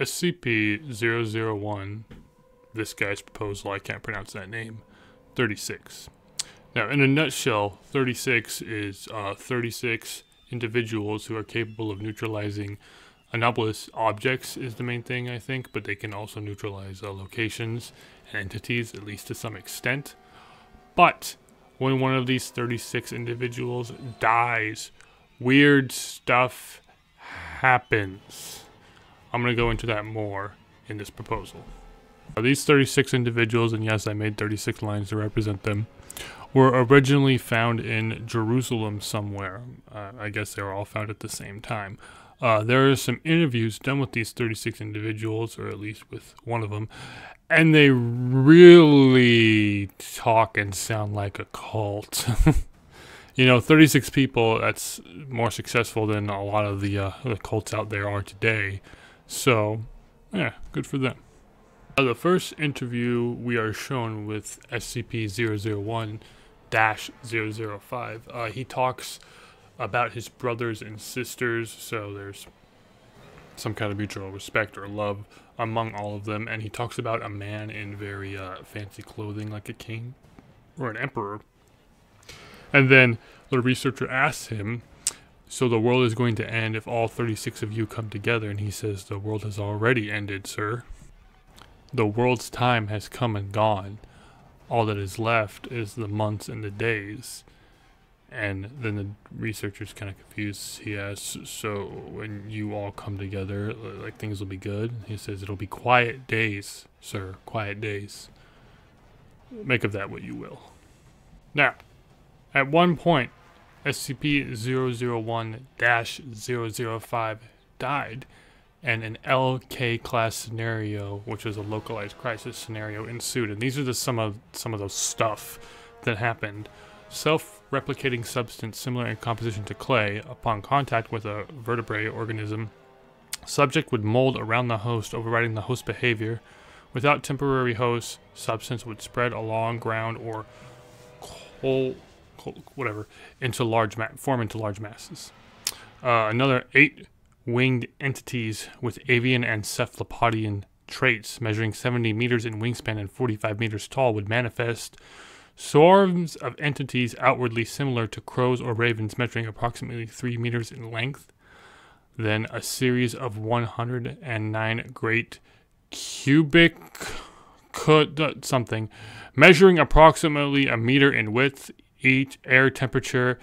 SCP-001, this guy's proposal, I can't pronounce that name, 36. Now, in a nutshell, 36 is 36 individuals who are capable of neutralizing anomalous objects is the main thing, I think, but they can also neutralize locations and entities, at least to some extent. But when one of these 36 individuals dies, weird stuff happens. I'm going to go into that more in this proposal. These 36 individuals, and yes, I made 36 lines to represent them, were originally found in Jerusalem somewhere. I guess they were all found at the same time. There are some interviews done with these 36 individuals, or at least with one of them, and they really talk and sound like a cult. You know, 36 people, that's more successful than a lot of the cults out there are today. So, yeah, good for them. The first interview we are shown with SCP-001-005. He talks about his brothers and sisters, so there's some kind of mutual respect or love among all of them, and he talks about a man in very fancy clothing like a king or an emperor. And then the researcher asks him, so the world is going to end if all 36 of you come together, and he says, the world has already ended, sir. The world's time has come and gone. All that is left is the months and the days. And then the researcher's kind of confused. He asks, so when you all come together, like things will be good? He says, it'll be quiet days, sir, quiet days. Make of that what you will. Now, at one point, SCP-001-005 died, and an LK-class scenario, which was a localized crisis scenario, ensued. And these are some of those stuff that happened. Self-replicating substance similar in composition to clay, upon contact with a vertebrate organism, subject would mold around the host, overriding the host behavior. Without temporary host, substance would spread along ground or form into large masses. Another 8 winged entities with avian and cephalopodian traits, measuring 70 meters in wingspan and 45 meters tall, would manifest. Swarms of entities outwardly similar to crows or ravens, measuring approximately 3 meters in length. Then a series of 109 great cubic something, measuring approximately a meter in width. Each air temperature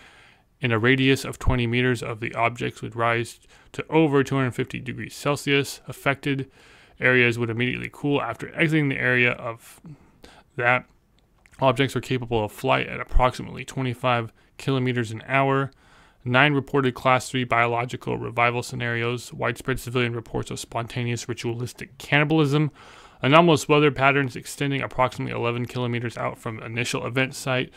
in a radius of 20 meters of the objects would rise to over 250 degrees Celsius. Affected areas would immediately cool after exiting the area of that. Objects are capable of flight at approximately 25 kilometers an hour. 9 reported Class 3 biological revival scenarios. Widespread civilian reports of spontaneous ritualistic cannibalism. Anomalous weather patterns extending approximately 11 kilometers out from initial event site.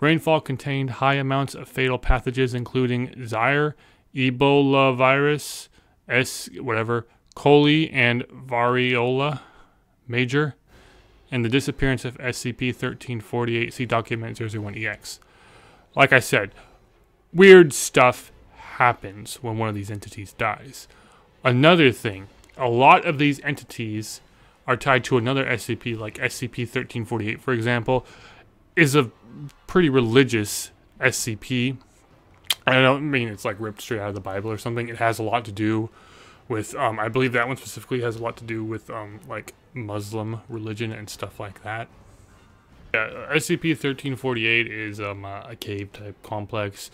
Rainfall contained high amounts of fatal pathogens, including Zaire, Ebola virus, coli, and variola major, and the disappearance of SCP-1348. See document 001-EX. Like I said, weird stuff happens when one of these entities dies. Another thing, a lot of these entities are tied to another SCP, like SCP-1348, for example, is a pretty religious SCP. I don't mean it's like ripped straight out of the Bible or something. It has a lot to do with, I believe that one specifically has a lot to do with, like, Muslim religion and stuff like that. SCP-1348 is a cave-type complex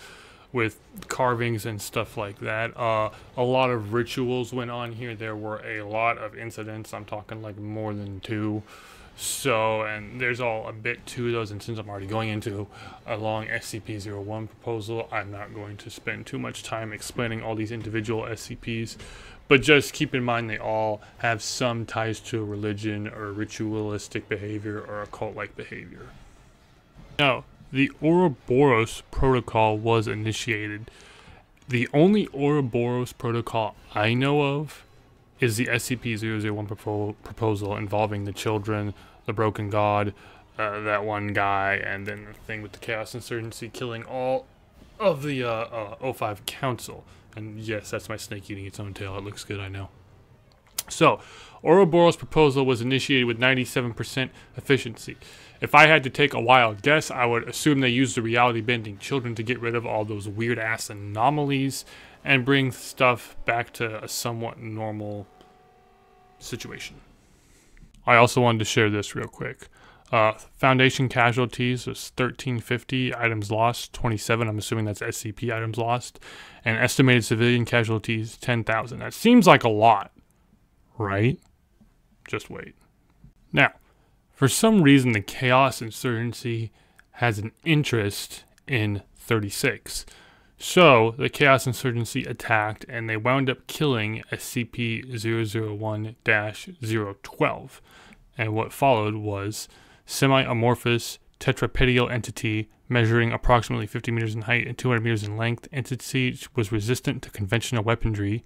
with carvings and stuff like that. A lot of rituals went on here. There were a lot of incidents. I'm talking like more than 2. So, and there's all a bit to those, and since I'm already going into a long SCP-01 proposal, I'm not going to spend too much time explaining all these individual SCPs, but just keep in mind they all have some ties to a religion or ritualistic behavior or occult-like behavior. Now, the Ouroboros Protocol was initiated. The only Ouroboros Protocol I know of is the SCP-001 proposal involving the children, the broken god, that one guy, and then the thing with the Chaos Insurgency killing all of the O5 Council. And yes, that's my snake eating its own tail. It looks good, I know. So, Ouroboros proposal was initiated with 97% efficiency. If I had to take a wild guess, I would assume they used the reality-bending children to get rid of all those weird-ass anomalies and bring stuff back to a somewhat normal situation. I also wanted to share this real quick. Foundation casualties was 1350, items lost 27, I'm assuming that's SCP items lost, and estimated civilian casualties 10,000. That seems like a lot, right? Just wait. Now, for some reason the Chaos Insurgency has an interest in 36. So, the Chaos Insurgency attacked and they wound up killing SCP-001-012. And what followed was semi-amorphous tetrapedial entity measuring approximately 50 meters in height and 200 meters in length. Entity was resistant to conventional weaponry.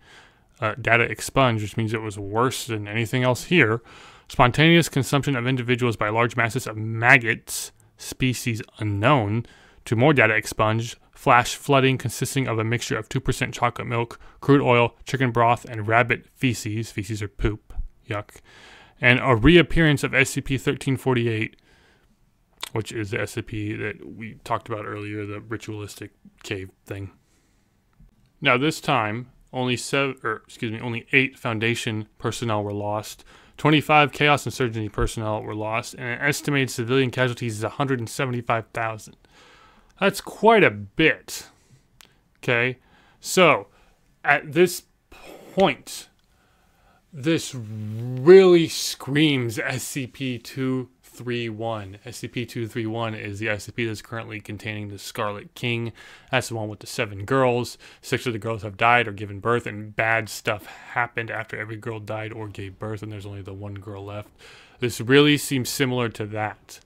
Data expunged, which means it was worse than anything else here. Spontaneous consumption of individuals by large masses of maggots, species unknown. To more data expunged. Flash flooding consisting of a mixture of 2% chocolate milk, crude oil, chicken broth, and rabbit feces. Feces are poop. Yuck. And a reappearance of SCP-1348, which is the SCP that we talked about earlier, the ritualistic cave thing. Now this time, only 8 Foundation personnel were lost. 25 Chaos Insurgency personnel were lost, and an estimated civilian casualties is 175,000. That's quite a bit. Okay, so at this point, this really screams SCP-231. SCP-231 is the SCP that's currently containing the Scarlet King. That's the one with the 7 girls. 6 of the girls have died or given birth, and bad stuff happened after every girl died or gave birth, and there's only the 1 girl left. This really seems similar to that.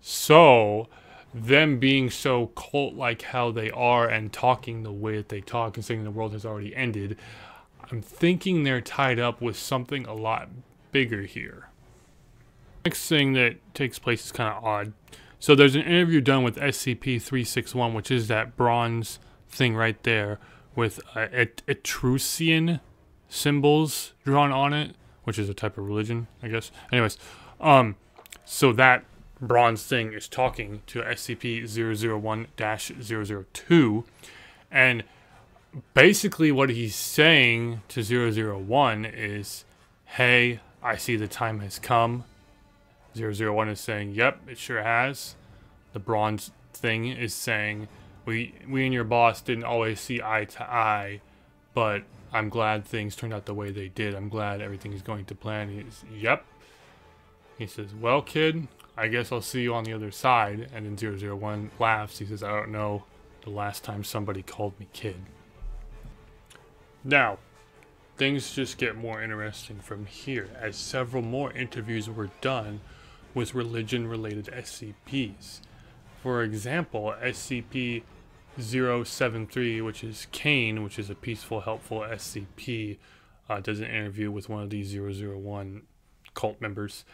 So, them being so cult-like how they are and talking the way that they talk and saying the world has already ended, I'm thinking they're tied up with something a lot bigger here. Next thing that takes place is kind of odd. So there's an interview done with SCP-361, which is that bronze thing right there with Etruscan symbols drawn on it, which is a type of religion, I guess. Anyways, so that bronze thing is talking to SCP-001-002, and basically what he's saying to 001 is, hey, I see the time has come. 001 is saying, yep, it sure has. The bronze thing is saying, we and your boss didn't always see eye to eye, but I'm glad things turned out the way they did. I'm glad everything is going to plan. He's, yep. He says, well, kid, I guess I'll see you on the other side. And then 001 laughs. He says, I don't know the last time somebody called me kid. Now, things just get more interesting from here, as several more interviews were done with religion-related SCPs. For example, SCP-073, which is Cain, which is a peaceful, helpful SCP, does an interview with one of these 001 cult members.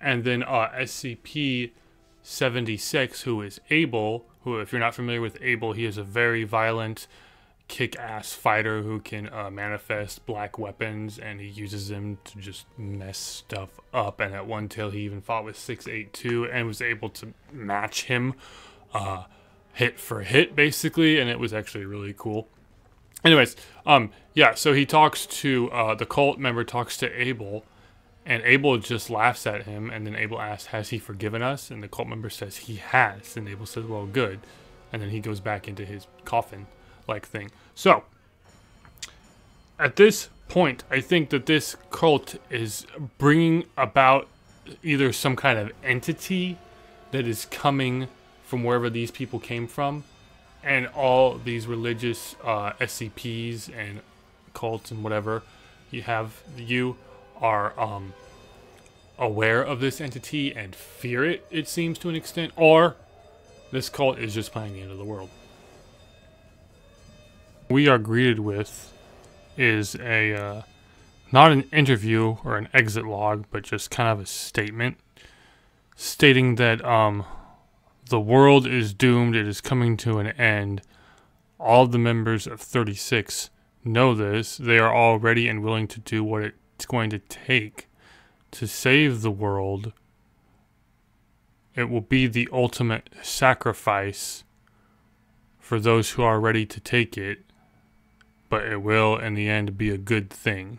And then SCP-76, who is Abel, who, if you're not familiar with Abel, he is a very violent, kick-ass fighter who can manifest black weapons, and he uses them to just mess stuff up. And at one tail he even fought with 682 and was able to match him hit for hit, basically, and it was actually really cool. Anyways, yeah, so he talks to the cult member talks to Abel, and Abel just laughs at him, and then Abel asks, has he forgiven us? And the cult member says he has, and Abel says, well, good. And then he goes back into his coffin like thing. So at this point, I think that this cult is bringing about either some kind of entity that is coming from wherever these people came from, and all these religious SCPs and cults and whatever you are aware of this entity and fear it, it seems, to an extent, or this cult is just planning the end of the world. We are greeted with is a not an interview or an exit log, but just kind of a statement stating that the world is doomed, it is coming to an end. All of the members of 36 know this. They are all ready and willing to do what it it's going to take to save the world, it will be the ultimate sacrifice for those who are ready to take it, but it will in the end be a good thing.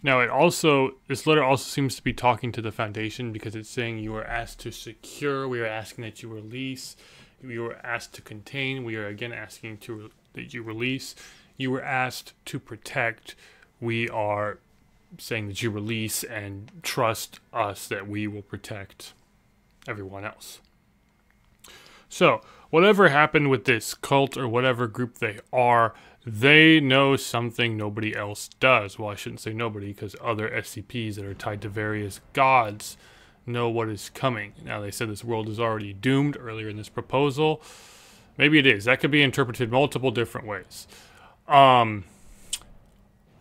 Now this letter also seems to be talking to the Foundation, because it's saying you were asked to secure, we are asking that you release, we were asked to contain, we are again asking that you release, you were asked to protect, we are saying that you release and trust us that we will protect everyone else. So, whatever happened with this cult or whatever group they are, they know something nobody else does. Well, I shouldn't say nobody, because other SCPs that are tied to various gods know what is coming. Now, they said this world is already doomed earlier in this proposal. Maybe it is. That could be interpreted multiple different ways.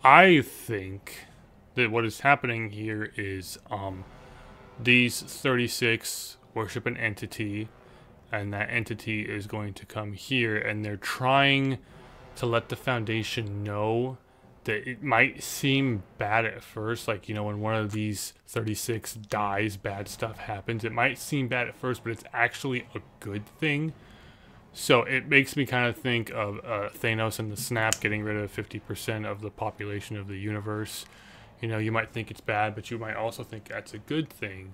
I think that what is happening here is these 36 worship an entity, and that entity is going to come here, and they're trying to let the Foundation know that it might seem bad at first, like, you know, when one of these 36 dies, bad stuff happens. It might seem bad at first, but it's actually a good thing. So it makes me kind of think of Thanos and the Snap getting rid of 50% of the population of the universe. You know, you might think it's bad, but you might also think that's a good thing.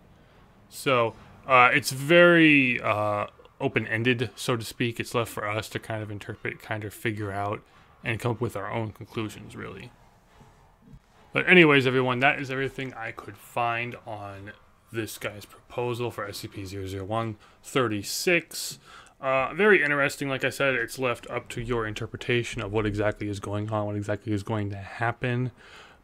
So it's very open-ended, so to speak. It's left for us to kind of interpret, kind of figure out, and come up with our own conclusions, really. But anyways, everyone, that is everything I could find on this guy's proposal for SCP-001-36. Very interesting. Like I said, it's left up to your interpretation of what exactly is going on, what exactly is going to happen.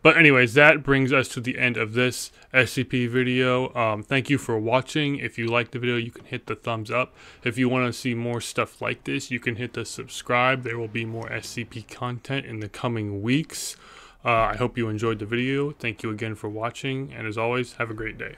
But anyways, that brings us to the end of this SCP video. Thank you for watching. If you liked the video, you can hit the thumbs up. If you want to see more stuff like this, you can hit the subscribe. There will be more SCP content in the coming weeks. I hope you enjoyed the video. Thank you again for watching, and as always, have a great day.